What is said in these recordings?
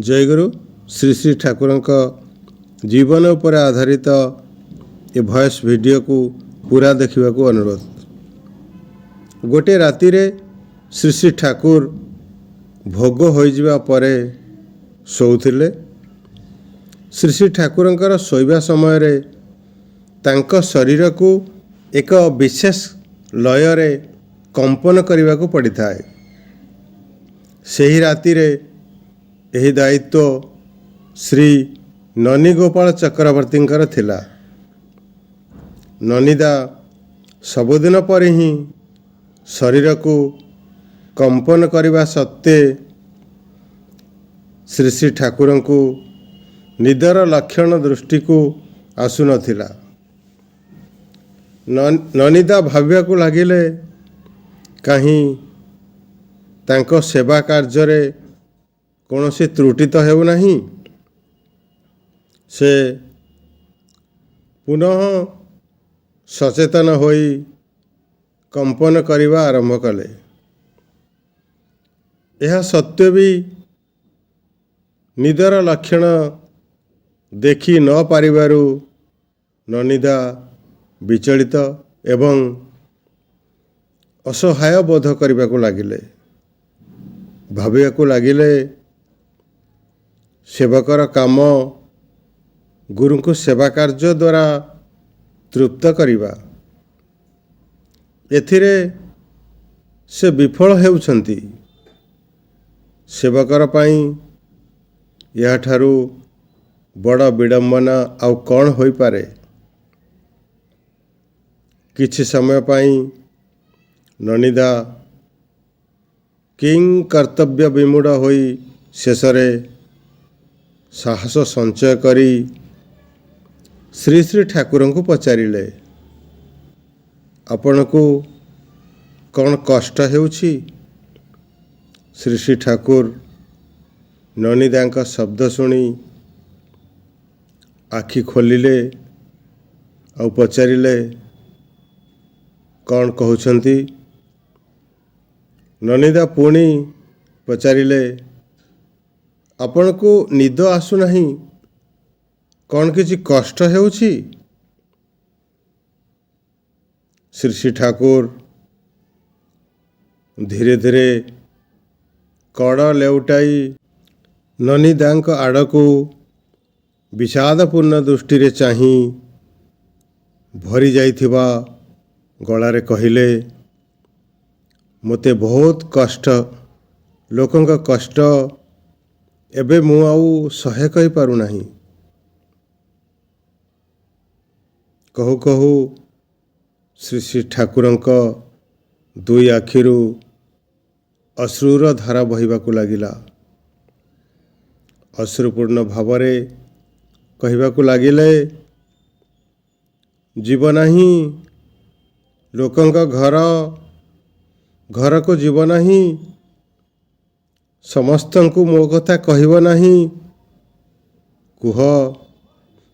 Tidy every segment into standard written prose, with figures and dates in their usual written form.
जयगुरु श्री श्री ठाकुर जीवन उपर आधारित ये वॉइस वीडियो को पूरा देखा को अनुरोध। गोटे राति रे श्री श्री ठाकुर भोग हो जावा परे सोउथिले। श्री श्री ठाकुरंकर शोइबा समय रे तांको शरीर को एक विशेष लय रे कंपन करने को पड़ी थाए। सही राति रे यही दायित्व श्री ननी गोपाल चक्रवर्ती थिला। ननीदा सबुदिन पर ही शरीर को कंपन करने सत्ते श्री श्री ठाकुर को निदर लक्षण दृष्टि को आसु नथिला। ननीदा भाविया को लगिले कहीं तांको सेवा कार्य रे कौन सी त्रुटि तो हेउ नहीं। से पुनः सचेतन होई कंपन करने आरंभ कले। यह सत्य भी निदर लक्षण देखि न पारिबारु ननीदा विचलित एवं असहाय बोध करने को लगिले। भाविया को लगिले सेवकर काम गुरु को सेवा कार्य द्वारा तृप्त करिबा। एथिरे से विफल हेउछंती। सेवकर पाई यह ठारू बड़ विडंबना आउ कौन होई पारे। किछि समय पाई ननीदा किंग कर्तव्य विमूढ़ होई शेषरे साहस संचय करी श्री श्री ठाकुर को पचारिले, आपण को कौन कष्ट हेउछि? श्री श्री ठाकुर ननीदा का शब्द सुनी आखि खोलिले और पचारिले कौन कहउछंती? ननीदा पुणी पचारिले आपण को निद आसु नहीं, कौन किसी कष्ट हेउछि? श्री श्री ठाकुर धीरे धीरे कड़ लेउटाई ननीदा आड़ को विषादपूर्ण दृष्टि रे चाही भरी जाइथिबा गलारे कहिले, मोते बहुत कष्ट, लोकों का कष्ट एबे मु आउ सहे कहि पारु नहीं। कहु कहु श्री श्री ठाकुरंक दुई आखिरु अश्रुर धारा बहिबाकु लागिला। अश्रुपूर्ण भावरे कहिबाकु लागिले, जीव नहीं, लोकों का घर को जीव नहीं, समस्तन को मो कथा कहब नहीं, कुह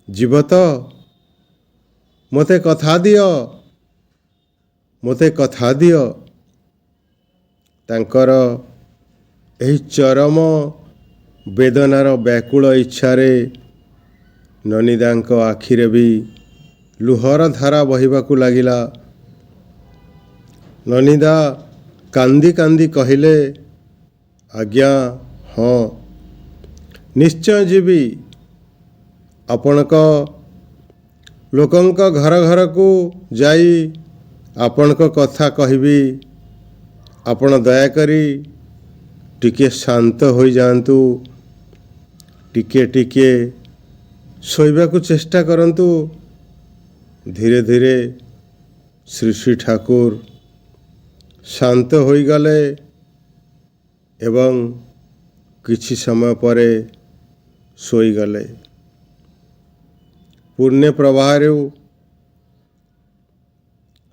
जीव तो मते कथा दियो, मते कथा दियो। तांकर एही चरम वेदनार व्याकुल इच्छारे ननीदांक आखिरे भी लुहर धारा बहिबाकु लागिला। ननीदा कांदी कांदी कहिले, आज्ञा हाँ निश्चय जीवी, आपणक लोकंक घर घर को जाई आपणक कथा कहबी। आपण दयाकरी टिके शांत हो जातु, टिके टिके शोइबाकु चेष्टा करंतु। धीरे धीरे श्री श्री ठाकुर शांत हो गले एवं किछि समय परे सोई गले। पुण्य प्रवाह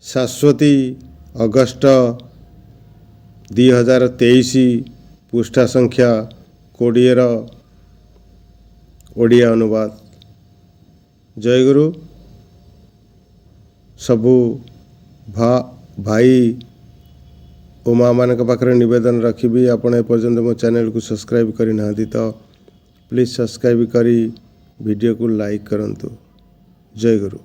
शाश्वती अगस्ट 2023 पृष्ठा संख्या 20 ओडिया अनुवाद। जयगुरु सबू भाई ओ माँ मान पाखे निवेदन रखी, आपण एपर्यंत मो चैनल को सब्सक्राइब करना तो ପ୍ଲିଜ୍ ସବସ୍କ୍ରାଇବ୍ କରି ଭିଡ଼ିଓକୁ ଲାଇକ୍ କରନ୍ତୁ। ଜୟ ଗୁରୁ।